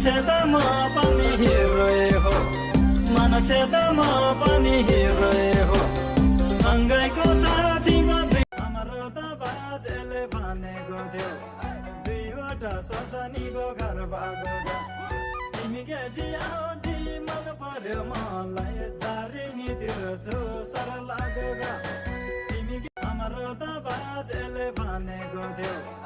मान्छे त म पनि हिरोए हो, मान्छे त म पनि हिरोए हो, सँगैको साथीमा हाम्रो त बाजेले भनेको थियो दुईवटा ससानीको घर भएको थियो। तिमी केटी आउँदी मन पर्यो मलाई, झारिनीतिर छु सर लागेको। तिमी हाम्रो त बाजेले भनेको थियो